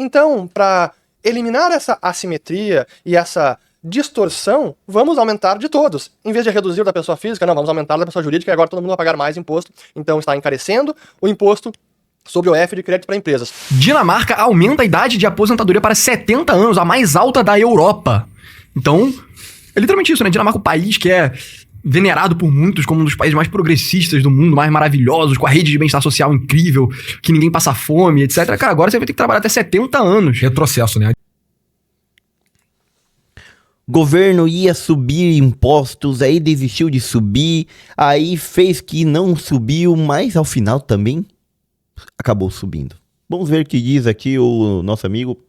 Então, para eliminar essa assimetria e essa distorção, vamos aumentar de todos. Em vez de reduzir da pessoa física, não, vamos aumentar da pessoa jurídica e agora todo mundo vai pagar mais imposto. Então está encarecendo o imposto sobre o IOF de crédito para empresas. Dinamarca aumenta a idade de aposentadoria para 70 anos, a mais alta da Europa. Então, é literalmente isso, né? Dinamarca, o país que é venerado por muitos como um dos países mais progressistas do mundo, mais maravilhosos, com a rede de bem-estar social incrível, que ninguém passa fome, etc. Cara, agora você vai ter que trabalhar até 70 anos. Retrocesso, né? Governo ia subir impostos, aí desistiu de subir, aí fez que não subiu, mas ao final também acabou subindo. Vamos ver o que diz aqui o nosso amigo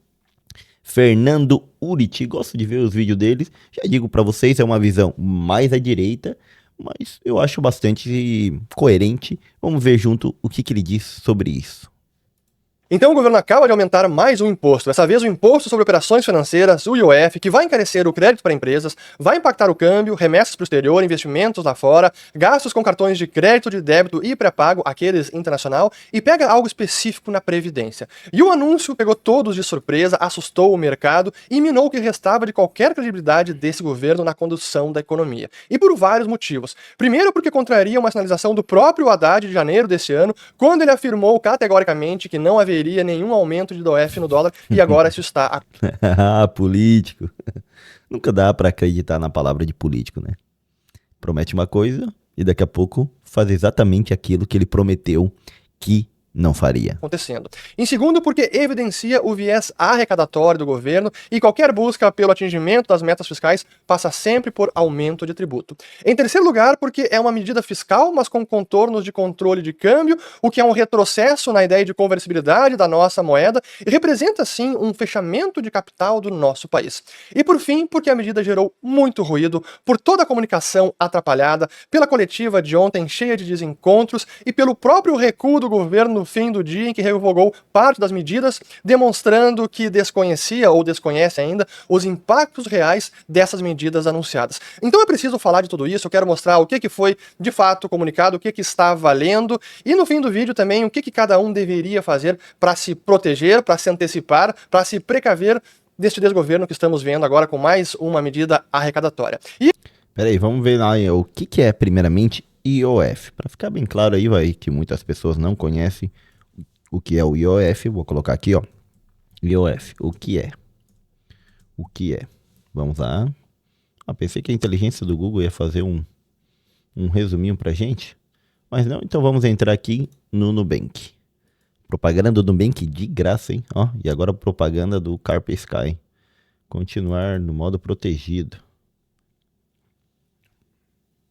Fernando Uriti. Gosto de ver os vídeos deles. Já digo pra vocês, é uma visão mais à direita, mas eu acho bastante coerente. Vamos ver junto o que ele diz sobre isso. Então o governo acaba de aumentar mais um imposto, dessa vez o imposto sobre operações financeiras, o IOF, que vai encarecer o crédito para empresas, vai impactar o câmbio, remessas para o exterior, investimentos lá fora, gastos com cartões de crédito, de débito e pré-pago, aqueles internacional, e pega algo específico na Previdência. E o anúncio pegou todos de surpresa, assustou o mercado e minou o que restava de qualquer credibilidade desse governo na condução da economia. E por vários motivos. Primeiro porque contraria uma sinalização do próprio Haddad de janeiro desse ano, quando ele afirmou categoricamente que não haveria nenhum aumento de IOF no dólar, e agora isso está... Político. Nunca dá pra acreditar na palavra de político, né? Promete uma coisa e daqui a pouco faz exatamente aquilo que ele prometeu que não faria. Acontecendo. Em segundo, porque evidencia o viés arrecadatório do governo e qualquer busca pelo atingimento das metas fiscais passa sempre por aumento de tributo. Em terceiro lugar, porque é uma medida fiscal, mas com contornos de controle de câmbio, o que é um retrocesso na ideia de conversibilidade da nossa moeda e representa, sim, um fechamento de capital do nosso país. E por fim, porque a medida gerou muito ruído por toda a comunicação atrapalhada, pela coletiva de ontem cheia de desencontros e pelo próprio recuo do governo no fim do dia em que revogou parte das medidas, demonstrando que desconhecia ou desconhece ainda os impactos reais dessas medidas anunciadas. Então é preciso falar de tudo isso, eu quero mostrar o que foi de fato comunicado, o que está valendo e no fim do vídeo também o que cada um deveria fazer para se proteger, para se antecipar, para se precaver deste desgoverno que estamos vendo agora com mais uma medida arrecadatória. Peraí, vamos ver lá o que é primeiramente IOF. Para ficar bem claro aí, vai, que muitas pessoas não conhecem o que é o IOF, vou colocar aqui, ó. IOF, o que é? O que é? Vamos lá. Pensei que a inteligência do Google ia fazer um resuminho pra gente, mas não, então vamos entrar aqui no Nubank. Propaganda do Nubank de graça, hein? Ó, e agora propaganda do Carpe Sky. Continuar no modo protegido.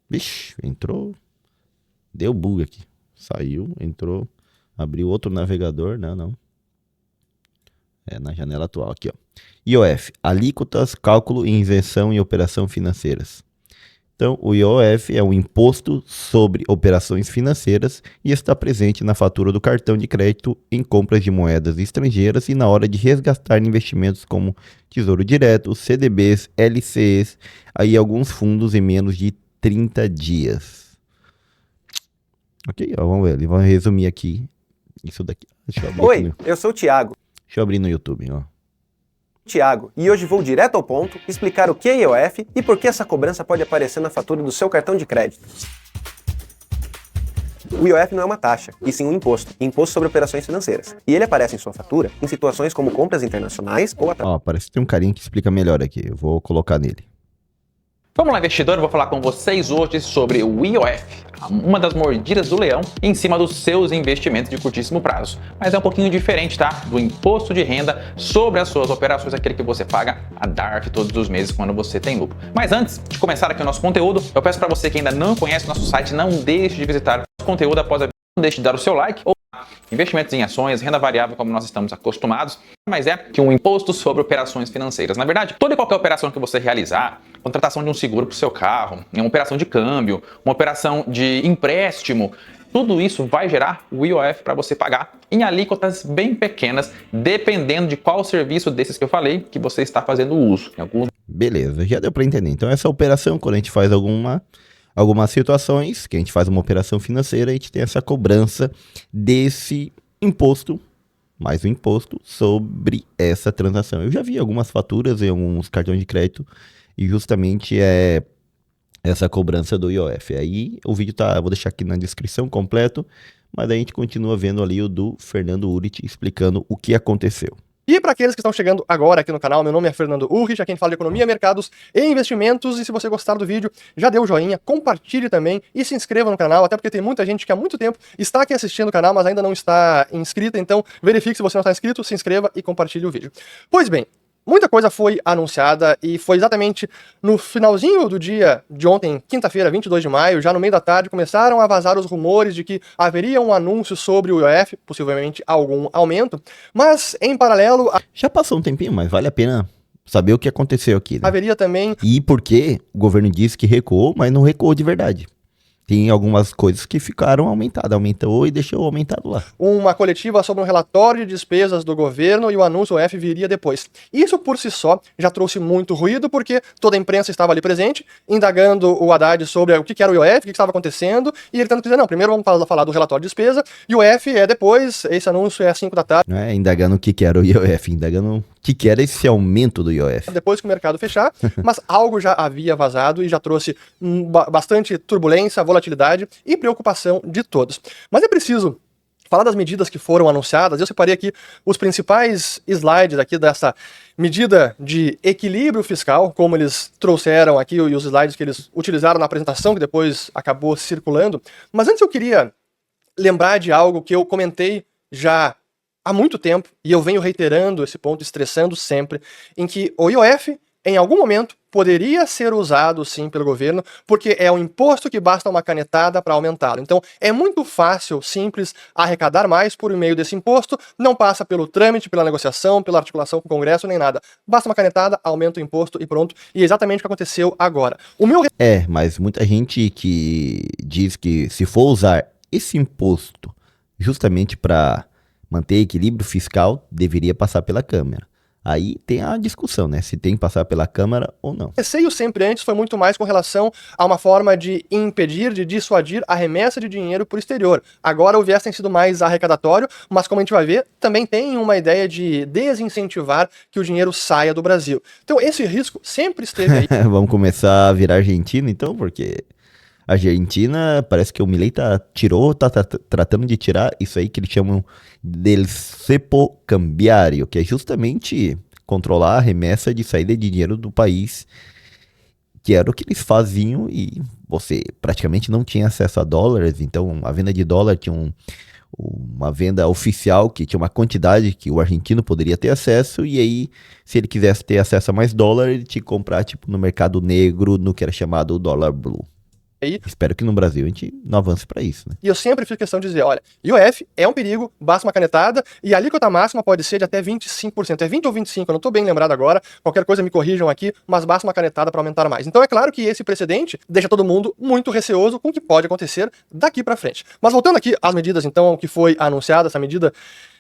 Vixe, entrou, deu bug aqui, saiu, entrou, abriu outro navegador, não, é na janela atual aqui, ó. IOF, alíquotas, cálculo e isenção em operações financeiras. Então, o IOF é um imposto sobre operações financeiras e está presente na fatura do cartão de crédito em compras de moedas estrangeiras e na hora de resgatar investimentos como Tesouro Direto, CDBs, LCs, aí alguns fundos em menos de 30 dias. Ok, ó, vamos ver. Ele vai resumir aqui isso daqui. Oi, eu sou o Thiago. Deixa eu abrir no YouTube, ó. Thiago, e hoje vou direto ao ponto, explicar o que é IOF e por que essa cobrança pode aparecer na fatura do seu cartão de crédito. O IOF não é uma taxa, e sim um imposto sobre operações financeiras. E ele aparece em sua fatura em situações como compras internacionais ou Ó, parece que tem um carinha que explica melhor aqui. Eu vou colocar nele. Vamos lá, investidor, eu vou falar com vocês hoje sobre o IOF, uma das mordidas do leão em cima dos seus investimentos de curtíssimo prazo. Mas é um pouquinho diferente, tá? Do imposto de renda sobre as suas operações, aquele que você paga a DARF todos os meses quando você tem lucro. Mas antes de começar aqui o nosso conteúdo, eu peço para você que ainda não conhece o nosso site, não deixe de visitar o conteúdo após a vídeo, não deixe de dar o seu like ou investimentos em ações, renda variável como nós estamos acostumados, mas é que um imposto sobre operações financeiras. Na verdade, toda e qualquer operação que você realizar, contratação de um seguro para o seu carro, uma operação de câmbio, uma operação de empréstimo, tudo isso vai gerar o IOF para você pagar em alíquotas bem pequenas, dependendo de qual serviço desses que eu falei que você está fazendo uso. Beleza, já deu para entender. Então essa operação, quando a gente faz algumas situações, que a gente faz uma operação financeira, a gente tem essa cobrança desse imposto mais o imposto sobre essa transação. Eu já vi algumas faturas em alguns cartões de crédito e justamente é essa cobrança do IOF. Aí o vídeo tá, vou deixar aqui na descrição completo, mas daí a gente continua vendo ali o do Fernando Urich explicando o que aconteceu. E para aqueles que estão chegando agora aqui no canal, meu nome é Fernando Urich, aqui a gente fala de economia, mercados e investimentos. E se você gostar do vídeo, já dê o joinha, compartilhe também e se inscreva no canal, até porque tem muita gente que há muito tempo está aqui assistindo o canal, mas ainda não está inscrita. Então verifique se você não está inscrito, se inscreva e compartilhe o vídeo. Pois bem, muita coisa foi anunciada e foi exatamente no finalzinho do dia de ontem, quinta-feira, 22 de maio, já no meio da tarde, começaram a vazar os rumores de que haveria um anúncio sobre o IOF, possivelmente algum aumento, mas em paralelo Já passou um tempinho, mas vale a pena saber o que aconteceu aqui, né? haveria também E porque o governo disse que recuou, mas não recuou de verdade. Tem algumas coisas que ficaram aumentadas, aumentou e deixou aumentado lá. uma coletiva sobre um relatório de despesas do governo e o anúncio do IOF viria depois. Isso por si só já trouxe muito ruído, porque toda a imprensa estava ali presente, indagando o Haddad sobre o que era o IOF, o que estava acontecendo, e ele tendo que dizer, não, primeiro vamos falar do relatório de despesa, e o IOF é depois, esse anúncio é às 5 da tarde, Não é indagando o que era o IOF, indagando o que era esse aumento do IOF. depois que o mercado fechar, mas algo já havia vazado e já trouxe bastante turbulência, volatilidade e preocupação de todos. Mas é preciso falar das medidas que foram anunciadas. Eu separei aqui os principais slides aqui dessa medida de equilíbrio fiscal, como eles trouxeram aqui, e os slides que eles utilizaram na apresentação, que depois acabou circulando. Mas antes eu queria lembrar de algo que eu comentei já há muito tempo, e eu venho reiterando esse ponto, estressando sempre, em que o IOF, em algum momento, poderia ser usado sim pelo governo, porque é um imposto que basta uma canetada para aumentá-lo. Então, é muito fácil, simples, arrecadar mais por meio desse imposto, não passa pelo trâmite, pela negociação, pela articulação com o Congresso, nem nada. Basta uma canetada, aumenta o imposto e pronto. E é exatamente o que aconteceu agora. O meu Mas muita gente que diz que se for usar esse imposto justamente para manter equilíbrio fiscal, deveria passar pela Câmara. Aí tem a discussão, né? Se tem que passar pela Câmara ou não. receio sempre antes foi muito mais com relação a uma forma de impedir, de dissuadir a remessa de dinheiro para o exterior. Agora o viés tem sido mais arrecadatório, mas como a gente vai ver, também tem uma ideia de desincentivar que o dinheiro saia do Brasil. Então esse risco sempre esteve aí. Vamos começar a virar Argentina, então, porque a Argentina parece que o Milei tá tratando de tirar isso aí que eles chamam del cepo cambiario, que é justamente controlar a remessa de saída de dinheiro do país, que era o que eles faziam e você praticamente não tinha acesso a dólares, então a venda de dólar tinha uma venda oficial que tinha uma quantidade que o argentino poderia ter acesso, e aí se ele quisesse ter acesso a mais dólar, ele tinha que comprar tipo no mercado negro, no que era chamado o dólar blue. Espero que no Brasil a gente não avance para isso, né? E eu sempre fiz questão de dizer, olha, IOF é um perigo, basta uma canetada, e a alíquota máxima pode ser de até 25%. É 20 ou 25, eu não estou bem lembrado agora, qualquer coisa me corrijam aqui, mas basta uma canetada para aumentar mais. Então é claro que esse precedente deixa todo mundo muito receoso com o que pode acontecer daqui para frente. Mas voltando aqui às medidas, então, que foi anunciada, essa medida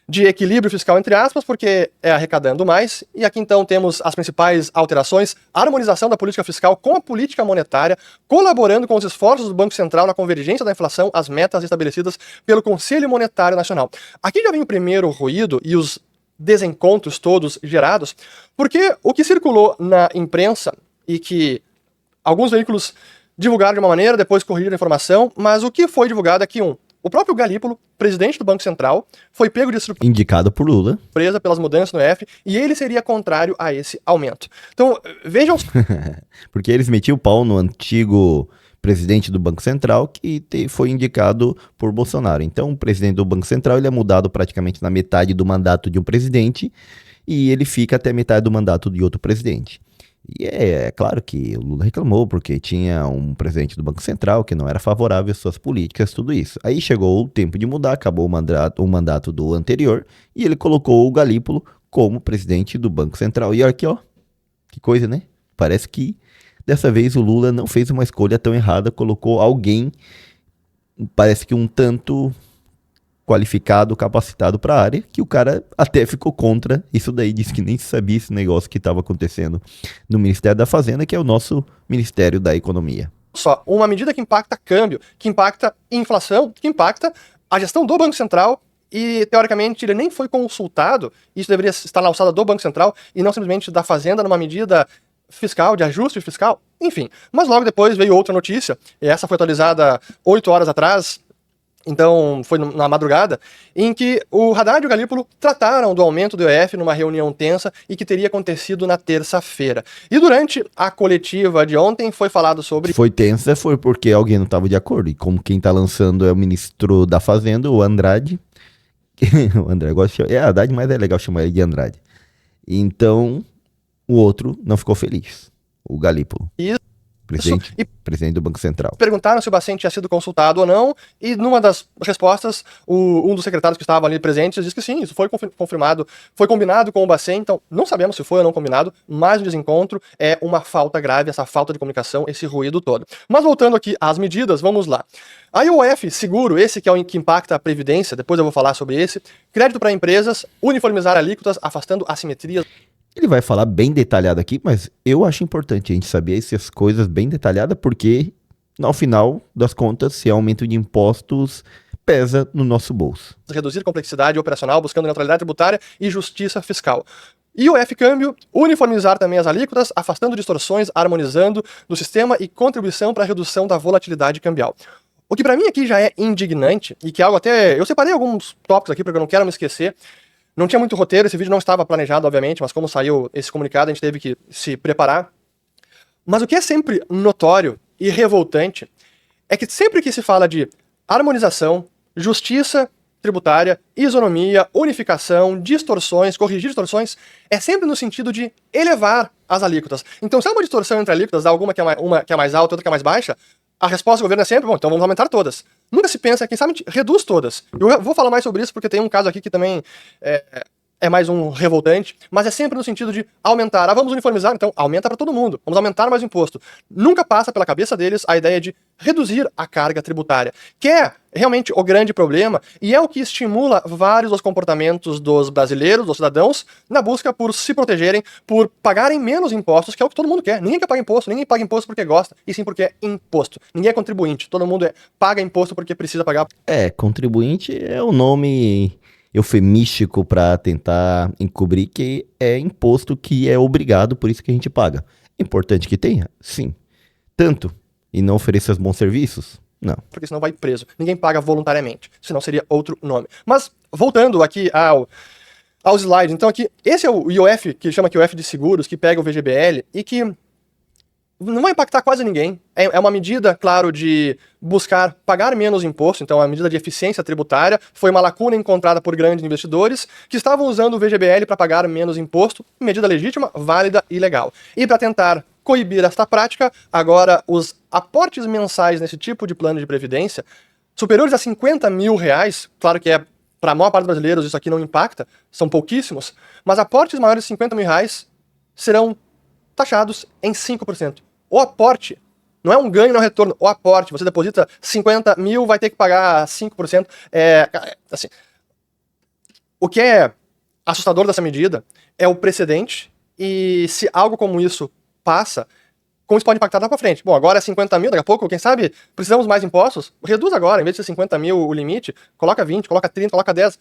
de equilíbrio fiscal, entre aspas, porque é arrecadando mais. E aqui então temos as principais alterações: a harmonização da política fiscal com a política monetária, colaborando com os esforços do Banco Central na convergência da inflação às metas estabelecidas pelo Conselho Monetário Nacional. Aqui já vem o primeiro ruído e os desencontros todos gerados, porque o que circulou na imprensa e que alguns veículos divulgaram de uma maneira, depois corrigiram a informação, mas o que foi divulgado é que o próprio Galípolo, presidente do Banco Central, foi pego de surpresa Indicado por Lula. pelas mudanças no IOF, e ele seria contrário a esse aumento. Então, vejam... Porque eles metiam o pau no antigo presidente do Banco Central, que foi indicado por Bolsonaro. Então, o presidente do Banco Central ele é mudado praticamente na metade do mandato de um presidente, e ele fica até metade do mandato de outro presidente. E é claro que o Lula reclamou porque tinha um presidente do Banco Central que não era favorável às suas políticas, tudo isso. Aí chegou o tempo de mudar, acabou o mandato do anterior e ele colocou o Galípolo como presidente do Banco Central. E olha aqui, ó, que coisa, né? Parece que dessa vez o Lula não fez uma escolha tão errada, colocou alguém, parece que um tanto qualificado, capacitado para a área, que o cara até ficou contra isso daí, disse que nem sabia esse negócio que estava acontecendo no Ministério da Fazenda, que é o nosso Ministério da Economia. Só uma medida que impacta câmbio, que impacta inflação, que impacta a gestão do Banco Central e, teoricamente, ele nem foi consultado. Isso deveria estar na alçada do Banco Central e não simplesmente da Fazenda numa medida fiscal, de ajuste fiscal, enfim. Mas logo depois veio outra notícia, e essa foi atualizada 8 horas atrás, então foi na madrugada, em que o Haddad e o Galípolo trataram do aumento do IOF numa reunião tensa e que teria acontecido na terça-feira. E durante a coletiva de ontem foi falado sobre... Foi tensa, foi porque alguém não estava de acordo. E como quem está lançando é o ministro da Fazenda, o Andrade. O André gosta de chamar... É Haddad, mas é legal chamar ele de Andrade. Então, o outro não ficou feliz. O Galípolo. Isso. Presidente do Banco Central. Perguntaram se o Bacen tinha sido consultado ou não, e numa das respostas, um dos secretários que estavam ali presentes disse que sim, isso foi confirmado, foi combinado com o Bacen, então não sabemos se foi ou não combinado, mas o desencontro é uma falta grave, essa falta de comunicação, esse ruído todo. Mas voltando aqui às medidas, vamos lá. A IOF Seguro, esse que é o que impacta a Previdência, depois eu vou falar sobre esse, crédito para empresas, uniformizar alíquotas, afastando assimetrias. Ele vai falar bem detalhado aqui, mas eu acho importante a gente saber essas coisas bem detalhadas, porque, ao final das contas, se aumento de impostos pesa no nosso bolso. Reduzir complexidade operacional, buscando neutralidade tributária e justiça fiscal. IOF Câmbio, uniformizar também as alíquotas, afastando distorções, harmonizando do sistema e contribuição para a redução da volatilidade cambial. O que para mim aqui já é indignante, e que é algo até... Eu separei alguns tópicos aqui porque eu não quero me esquecer. Não tinha muito roteiro, esse vídeo não estava planejado, obviamente, mas como saiu esse comunicado, a gente teve que se preparar. Mas o que é sempre notório e revoltante é que sempre que se fala de harmonização, justiça tributária, isonomia, unificação, distorções, corrigir distorções, é sempre no sentido de elevar as alíquotas. Então, se há uma distorção entre alíquotas, há uma que é mais alta e outra que é mais baixa, a resposta do governo é sempre, bom, então vamos aumentar todas. Nunca se pensa, quem sabe, reduz todas. Eu vou falar mais sobre isso porque tem um caso aqui que também é mais um revoltante, mas é sempre no sentido de aumentar. Ah, vamos uniformizar, então aumenta para todo mundo. Vamos aumentar mais o imposto. Nunca passa pela cabeça deles a ideia de reduzir a carga tributária, que é realmente o grande problema e é o que estimula vários dos comportamentos dos brasileiros, dos cidadãos, na busca por se protegerem, por pagarem menos impostos, que é o que todo mundo quer. Ninguém quer pagar imposto, ninguém paga imposto porque gosta, e sim porque é imposto. Ninguém é contribuinte, todo mundo paga imposto porque precisa pagar. Contribuinte é o nome eufemístico para tentar encobrir que é imposto que é obrigado, por isso que a gente paga. Importante que tenha? Sim. Tanto. E não ofereça bons serviços? Não. Porque senão vai preso. Ninguém paga voluntariamente, senão seria outro nome. Mas, voltando aqui aos slides, então aqui, esse é o IOF, que chama aqui IOF de seguros, que pega o VGBL e que não vai impactar quase ninguém. É uma medida, claro, de buscar pagar menos imposto, então é uma medida de eficiência tributária, foi uma lacuna encontrada por grandes investidores que estavam usando o VGBL para pagar menos imposto, medida legítima, válida e legal. E para tentar coibir esta prática, agora os aportes mensais nesse tipo de plano de previdência, superiores a R$50 mil, claro que para a maior parte dos brasileiros isso aqui não impacta, são pouquíssimos, mas aportes maiores de R$50 mil serão taxados em 5%. O aporte, não é um ganho, não é um retorno, o aporte, você deposita 50 mil, vai ter que pagar 5%. Assim, o que é assustador dessa medida é o precedente, e se algo como isso passa, como isso pode impactar lá pra frente? Bom, agora é 50 mil, daqui a pouco, quem sabe, precisamos mais impostos? Reduz agora, em vez de ser 50 mil o limite, coloca 20, coloca 30, coloca 10,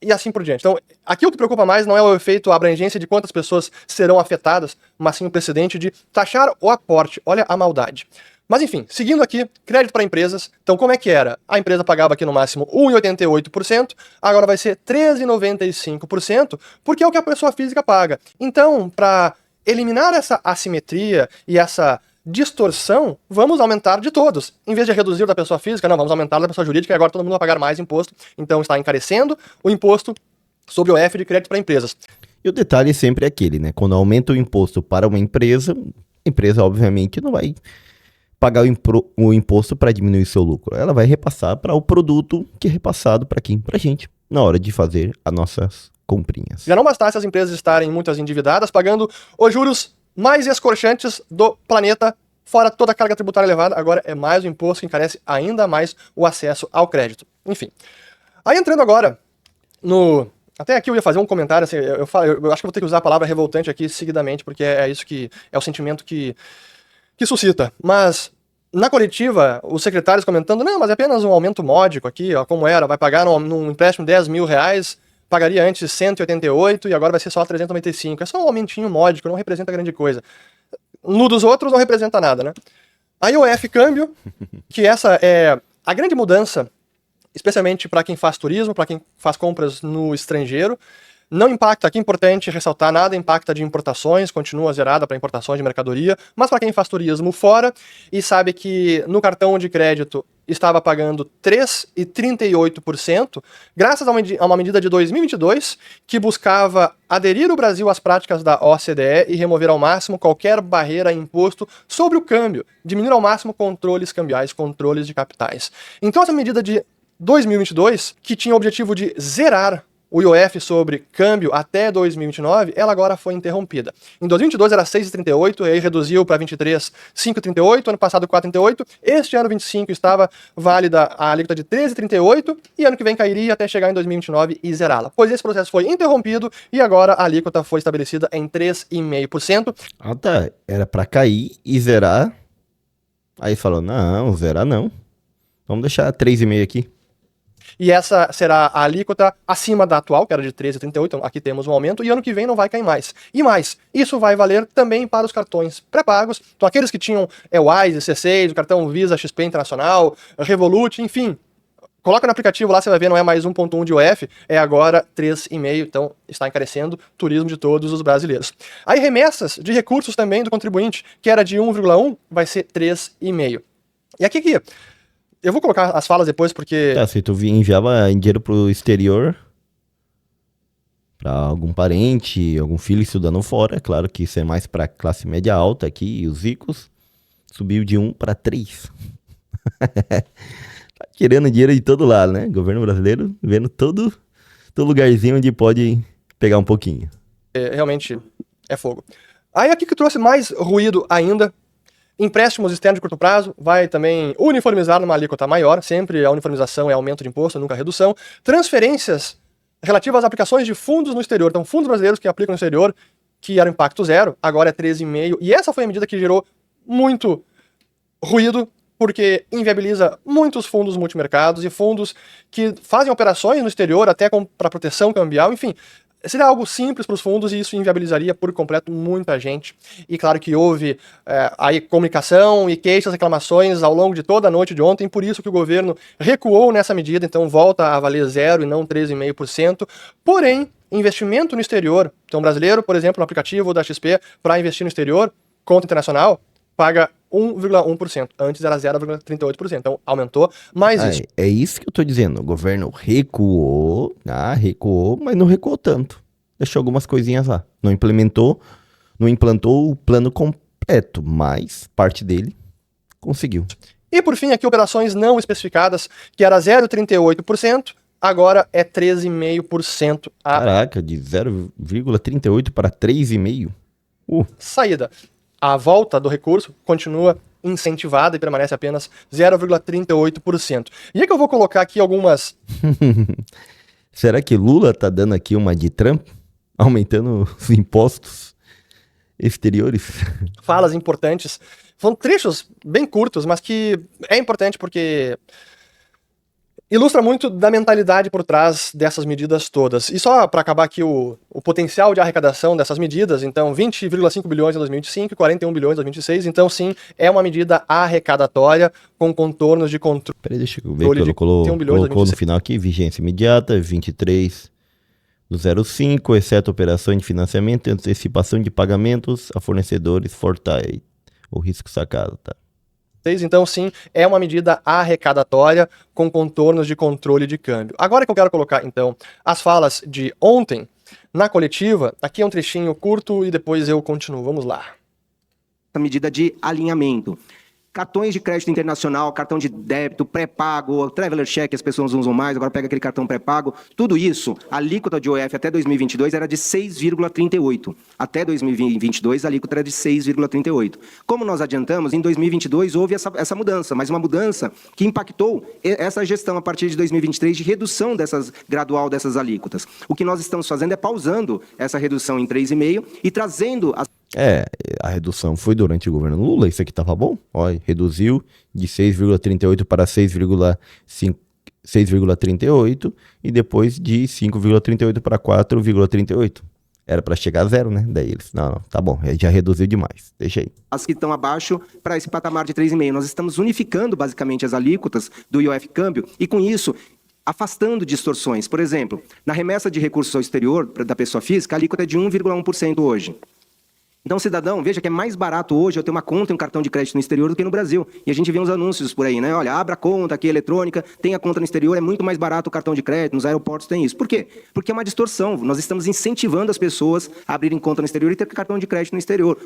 e assim por diante. Então, aqui o que preocupa mais não é o efeito, a abrangência de quantas pessoas serão afetadas, mas sim o precedente de taxar o aporte. Olha a maldade. Mas enfim, seguindo aqui, crédito para empresas. Então, como é que era? A empresa pagava aqui no máximo 1,88%, agora vai ser 13,95%, porque é o que a pessoa física paga. Então, para eliminar essa assimetria e essa distorção, vamos aumentar de todos. Em vez de reduzir da pessoa física, não, vamos aumentar da pessoa jurídica e agora todo mundo vai pagar mais imposto. Então está encarecendo o imposto sobre o IOF de crédito para empresas. E o detalhe sempre é aquele, né? Quando aumenta o imposto para uma empresa, a empresa obviamente não vai pagar o imposto para diminuir seu lucro. Ela vai repassar para o produto que é repassado para quem? Para a gente, na hora de fazer as nossas comprinhas. Já não bastasse as empresas estarem muitas endividadas, pagando os juros mais escorchantes do planeta, fora toda a carga tributária elevada, agora é mais o imposto que encarece ainda mais o acesso ao crédito. Enfim. Aí entrando agora no... Até aqui eu ia fazer um comentário, assim, eu acho que eu vou ter que usar a palavra revoltante aqui seguidamente, porque é isso que é o sentimento que suscita. Mas Na coletiva, os secretários comentando, não, mas é apenas um aumento módico aqui, ó, como era, vai pagar num empréstimo R$10 mil, pagaria antes 188 e agora vai ser só 395. É só um aumentinho módico, não representa grande coisa. No dos outros não representa nada, né? A IOF Câmbio, que essa é a grande mudança, especialmente para quem faz turismo, para quem faz compras no estrangeiro. Não impacta, aqui é importante ressaltar, nada impacta de importações, continua zerada para importações de mercadoria, mas para quem faz turismo fora e sabe que no cartão de crédito estava pagando 3,38%, graças a uma medida de 2022 que buscava aderir o Brasil às práticas da OCDE e remover ao máximo qualquer barreira a imposto sobre o câmbio, diminuir ao máximo controles cambiais, controles de capitais. Então essa medida de 2022, que tinha o objetivo de zerar o IOF sobre câmbio até 2029, ela agora foi interrompida. Em 2022 era 6,38, aí reduziu para 23, 5,38, ano passado 4,38, este ano 25 estava válida a alíquota de 13,38 e ano que vem cairia até chegar em 2029 e zerá-la. Pois esse processo foi interrompido e agora a alíquota foi estabelecida em 3,5%. Ah, tá. Era pra cair e zerar. Aí falou, não, zerar não. Vamos deixar 3,5 aqui. E essa será a alíquota acima da atual, que era de 13,38, então aqui temos um aumento, e ano que vem não vai cair mais. E mais, isso vai valer também para os cartões pré-pagos, então aqueles que tinham Wise, C6, o cartão Visa, XP Internacional, Revolut, enfim, coloca no aplicativo lá, você vai ver, não é mais 1,1 de IOF, é agora 3,5, então está encarecendo o turismo de todos os brasileiros. Aí remessas de recursos também do contribuinte, que era de 1,1, vai ser 3,5. E aqui que... Eu vou colocar as falas depois, porque... Tá, se tu enviava dinheiro pro exterior, pra algum parente, algum filho estudando fora, é claro que isso é mais pra classe média alta aqui, e os ricos, subiu de 1 para 3. Tá querendo dinheiro de todo lado, né? Governo brasileiro vendo todo lugarzinho onde pode pegar um pouquinho. Realmente é fogo. Aí aqui que trouxe mais ruído ainda, empréstimos externos de curto prazo, vai também uniformizar numa alíquota maior, sempre a uniformização é aumento de imposto, nunca redução. Transferências relativas às aplicações de fundos no exterior, então fundos brasileiros que aplicam no exterior, que era impacto zero, agora é 13,5, e essa foi a medida que gerou muito ruído, porque inviabiliza muitos fundos multimercados e fundos que fazem operações no exterior, até para proteção cambial, enfim. Seria algo simples para os fundos e isso inviabilizaria por completo muita gente. E claro que houve aí comunicação e queixas, reclamações ao longo de toda a noite de ontem, por isso que o governo recuou nessa medida, então volta a valer 0 e não 13,5%. Porém, investimento no exterior, então brasileiro, por exemplo, no aplicativo da XP, para investir no exterior, conta internacional, paga 1,1%. Antes era 0,38%. Então aumentou mais isso. É isso que eu tô dizendo. O governo recuou, mas não recuou tanto. Deixou algumas coisinhas lá. Não implantou o plano completo, mas parte dele conseguiu. E por fim, aqui operações não especificadas, que era 0,38%, agora é 13,5% a Caraca, de 0,38 para 3,5%. saída. A volta do recurso continua incentivada e permanece apenas 0,38%. E é que eu vou colocar aqui algumas... Será que Lula tá dando aqui uma de Trump? Aumentando os impostos exteriores? falas importantes. São trechos bem curtos, mas que é importante porque ilustra muito da mentalidade por trás dessas medidas todas. E só para acabar aqui o potencial de arrecadação dessas medidas, então 20,5 bilhões em 2025 e 41 bilhões em 2026, então sim, é uma medida arrecadatória com contornos de controle. Peraí, deixa eu ver que colocou no final aqui, vigência imediata, 23 do 05, exceto operações de financiamento e antecipação de pagamentos a fornecedores fortai o risco sacado, tá? Então, sim, é uma medida arrecadatória com contornos de controle de câmbio. Agora que eu quero colocar, então, as falas de ontem na coletiva, aqui é um trechinho curto e depois eu continuo. Vamos lá. Essa medida de alinhamento. Cartões de crédito internacional, cartão de débito, pré-pago, Traveler Check, as pessoas usam mais, agora pega aquele cartão pré-pago. Tudo isso, a alíquota de IOF até 2022 era de 6,38. Até 2022, a alíquota era de 6,38. Como nós adiantamos, em 2022 houve essa mudança, mas uma mudança que impactou essa gestão a partir de 2023 de redução gradual dessas alíquotas. O que nós estamos fazendo é pausando essa redução em 3,5 e trazendo... A redução foi durante o governo Lula, isso aqui tava bom. Olha, reduziu de 6,38 para 6,38 e depois de 5,38 para 4,38. Era para chegar a zero, né? Daí eles, não, tá bom, já reduziu demais, deixa aí. As que estão abaixo para esse patamar de 3,5. Nós estamos unificando basicamente as alíquotas do IOF câmbio e com isso afastando distorções. Por exemplo, na remessa de recursos ao exterior da pessoa física, a alíquota é de 1,1% hoje. Então, cidadão, veja que é mais barato hoje eu ter uma conta e um cartão de crédito no exterior do que no Brasil. E a gente vê uns anúncios por aí, né? Olha, abra conta aqui eletrônica, tenha conta no exterior, é muito mais barato o cartão de crédito, nos aeroportos tem isso. Por quê? Porque é uma distorção. Nós estamos incentivando as pessoas a abrirem conta no exterior e ter cartão de crédito no exterior.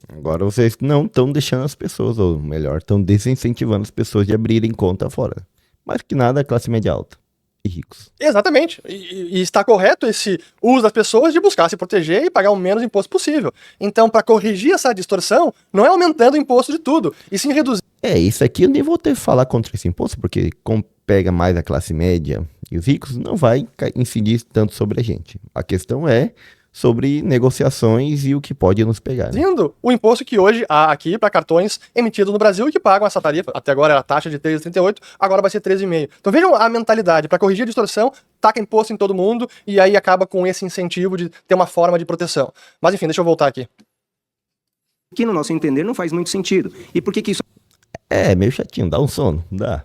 Agora vocês não estão deixando as pessoas, ou melhor, estão desincentivando as pessoas de abrirem conta fora. Mais que nada, a classe média alta e ricos. Exatamente. E está correto esse uso das pessoas de buscar se proteger e pagar o menos imposto possível. Então, para corrigir essa distorção, não é aumentando o imposto de tudo, e sim reduzir. Isso aqui eu nem vou ter que falar contra esse imposto, porque como pega mais a classe média e os ricos, não vai incidir tanto sobre a gente. A questão é sobre negociações e o que pode nos pegar. Né? O imposto que hoje há aqui para cartões emitidos no Brasil e que pagam essa tarifa. Até agora era a taxa de 3,38, agora vai ser 13,5. Então vejam a mentalidade. Para corrigir a distorção, taca imposto em todo mundo e aí acaba com esse incentivo de ter uma forma de proteção. Mas enfim, deixa eu voltar aqui. Que no nosso entender não faz muito sentido. E por que isso... Meio chatinho, dá um sono, dá.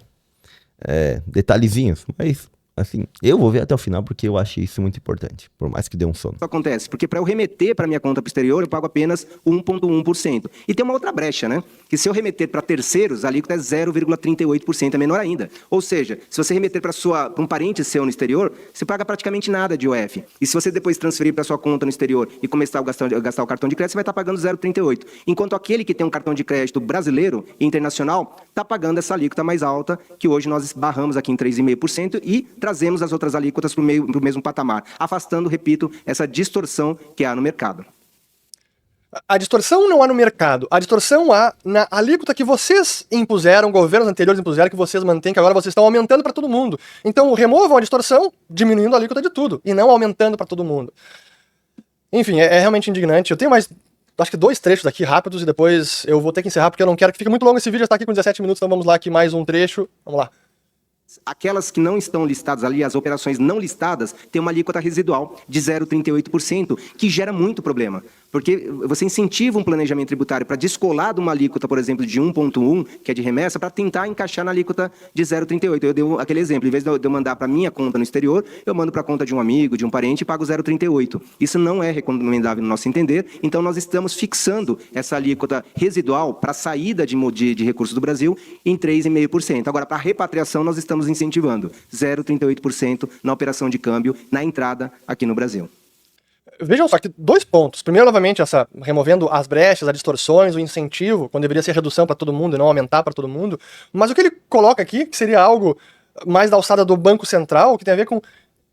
Detalhezinhos, mas... Assim, eu vou ver até o final porque eu achei isso muito importante, por mais que dê um sono. Isso acontece, porque para eu remeter para minha conta para o exterior, eu pago apenas 1,1%. E tem uma outra brecha, né? Que se eu remeter para terceiros, a alíquota é 0,38%, é menor ainda. Ou seja, se você remeter para um parente seu no exterior, você paga praticamente nada de IOF. E se você depois transferir para sua conta no exterior e começar a gastar o cartão de crédito, você vai estar pagando 0,38%. Enquanto aquele que tem um cartão de crédito brasileiro e internacional está pagando essa alíquota mais alta, que hoje nós barramos aqui em 3,5% e trazemos as outras alíquotas para o mesmo patamar, afastando, repito, essa distorção que há no mercado. A distorção não há no mercado, a distorção há na alíquota que vocês impuseram, governos anteriores impuseram, que vocês mantêm, que agora vocês estão aumentando para todo mundo. Então removam a distorção, diminuindo a alíquota de tudo, e não aumentando para todo mundo. Enfim, é realmente indignante. Eu tenho mais, acho que 2 trechos aqui rápidos e depois eu vou ter que encerrar, porque eu não quero que fique muito longo esse vídeo, já está aqui com 17 minutos, então vamos lá aqui mais um trecho, vamos lá. Aquelas que não estão listadas ali, as operações não listadas, têm uma alíquota residual de 0,38%, que gera muito problema. Porque você incentiva um planejamento tributário para descolar de uma alíquota, por exemplo, de 1,1, que é de remessa, para tentar encaixar na alíquota de 0,38. Eu dei aquele exemplo, em vez de eu mandar para a minha conta no exterior, eu mando para a conta de um amigo, de um parente e pago 0,38. Isso não é recomendável no nosso entender, então nós estamos fixando essa alíquota residual para a saída de recursos do Brasil em 3,5%. Agora, para a repatriação, nós estamos incentivando 0,38% na operação de câmbio na entrada aqui no Brasil. Vejam só que 2 pontos. Primeiro, novamente, removendo as brechas, as distorções, o incentivo, quando deveria ser redução para todo mundo e não aumentar para todo mundo. Mas o que ele coloca aqui, que seria algo mais da alçada do Banco Central, que tem a ver com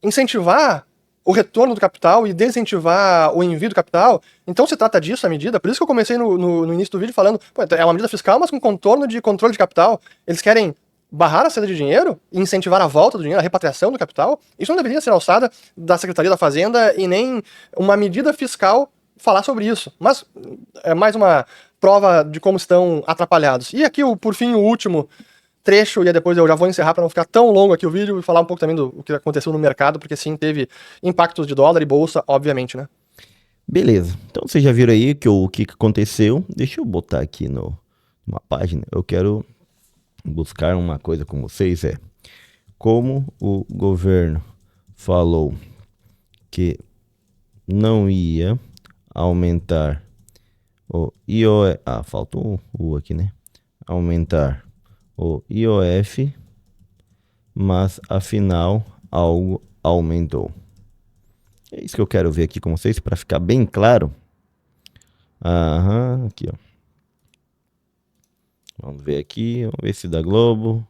incentivar o retorno do capital e desincentivar o envio do capital. Então se trata disso a medida. Por isso que eu comecei no início do vídeo falando, é uma medida fiscal, mas com contorno de controle de capital. Eles querem barrar a saída de dinheiro e incentivar a volta do dinheiro, a repatriação do capital. Isso não deveria ser alçada da Secretaria da Fazenda e nem uma medida fiscal falar sobre isso. Mas é mais uma prova de como estão atrapalhados. E aqui, por fim, o último trecho, e depois eu já vou encerrar para não ficar tão longo aqui o vídeo e falar um pouco também do que aconteceu no mercado, porque sim, teve impactos de dólar e bolsa, obviamente, né? Beleza. Então vocês já viram aí o que aconteceu. Deixa eu botar aqui numa página. Eu quero buscar uma coisa com vocês, como o governo falou que não ia aumentar o IOF, faltou o U aqui, né? Aumentar o IOF, mas afinal algo aumentou. É isso que eu quero ver aqui com vocês para ficar bem claro. Aqui, ó. Vamos ver aqui, vamos ver se dá Globo.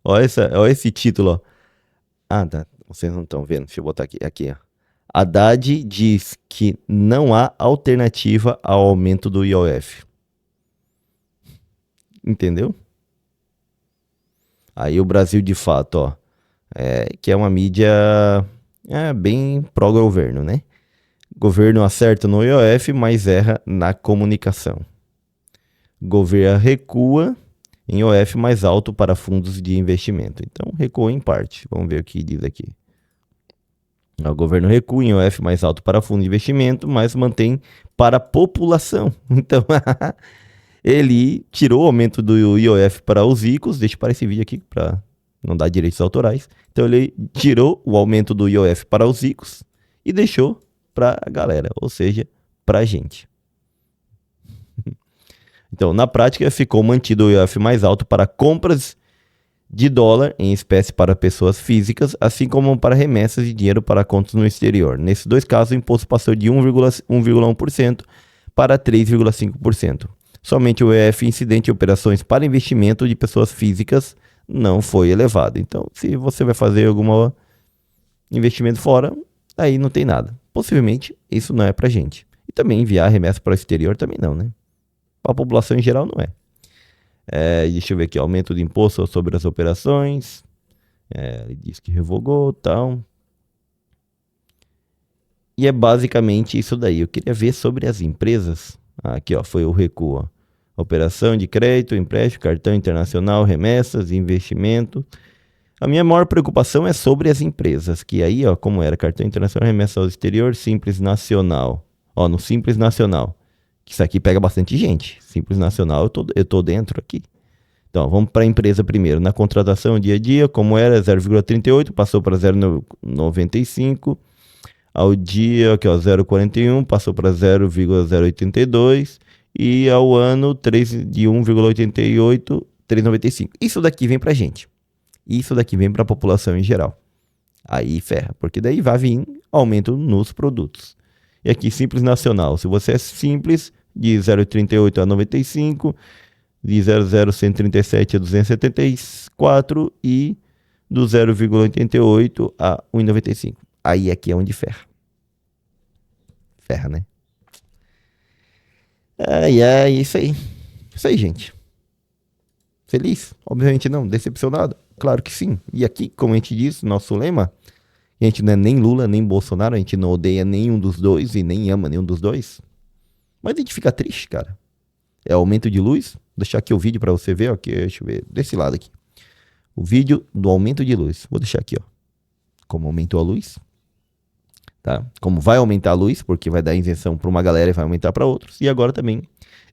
Olha esse título, ó. Tá. Vocês não estão vendo, deixa eu botar aqui, ó. Haddad diz que não há alternativa ao aumento do IOF. Entendeu? Aí o Brasil, de fato, ó, que é uma mídia bem pró-governo, né? Governo acerta no IOF, mas erra na comunicação. Governo recua em IOF mais alto para fundos de investimento. Então, recua em parte. Vamos ver o que diz aqui. O governo recua em IOF mais alto para fundo de investimento, mas mantém para a população. Então, ele tirou o aumento do IOF para os ricos. Deixa eu parar esse vídeo aqui para não dar direitos autorais. Então, ele tirou o aumento do IOF para os ricos e deixou para a galera, ou seja, para a gente. Então, na prática, ficou mantido o IOF mais alto para compras de dólar em espécie para pessoas físicas, assim como para remessas de dinheiro para contas no exterior. Nesses dois casos, o imposto passou de 1,1% para 3,5%. Somente o IOF incidente em operações para investimento de pessoas físicas não foi elevado. Então, se você vai fazer algum investimento fora, aí não tem nada. Possivelmente, isso não é pra gente. E também enviar remessa para o exterior também não, né? Para a população em geral não é. Deixa eu ver aqui, aumento de imposto sobre as operações. Ele diz que revogou e tal. E é basicamente isso daí. Eu queria ver sobre as empresas. Aqui, ó, foi o recuo. Ó. Operação de crédito, empréstimo, cartão internacional, remessas, investimento. A minha maior preocupação é sobre as empresas, que aí, ó, como era cartão internacional, remessa ao exterior, Simples Nacional. Ó, no Simples Nacional, que isso aqui pega bastante gente. Simples Nacional, eu tô dentro aqui. Então, vamos para a empresa primeiro. Na contratação dia a dia, como era 0,38, passou para 0,95. Ao dia, que é 0,41, passou para 0,082. E ao ano, de 1,88, 3,95. Isso daqui vem para a gente. Isso daqui vem para a população em geral. Aí ferra, porque daí vai vir aumento nos produtos. E aqui, Simples Nacional. Se você é simples, de 0,38 a 95, de 0,0137 a 274 e do 0,88 a 1,95. Aí aqui é onde ferra. Ferra, né? Isso aí. Isso aí, gente. Feliz? Obviamente não. Decepcionado? Claro que sim. E aqui, como a gente diz, nosso lema, a gente não é nem Lula, nem Bolsonaro, a gente não odeia nenhum dos dois e nem ama nenhum dos dois. Mas a gente fica triste, cara. É aumento de luz. Vou deixar aqui o vídeo pra você ver, ó. Aqui, deixa eu ver, desse lado aqui. O vídeo do aumento de luz. Vou deixar aqui, ó. Como aumentou a luz. Tá? Como vai aumentar a luz, porque vai dar isenção pra uma galera e vai aumentar pra outros. E agora também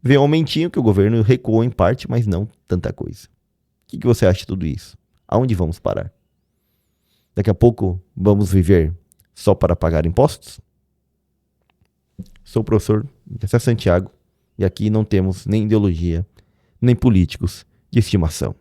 vem um aumentinho que o governo recuou em parte, mas não tanta coisa. O que você acha de tudo isso? Aonde vamos parar? Daqui a pouco vamos viver só para pagar impostos? Sou o professor José Santiago e aqui não temos nem ideologia, nem políticos de estimação.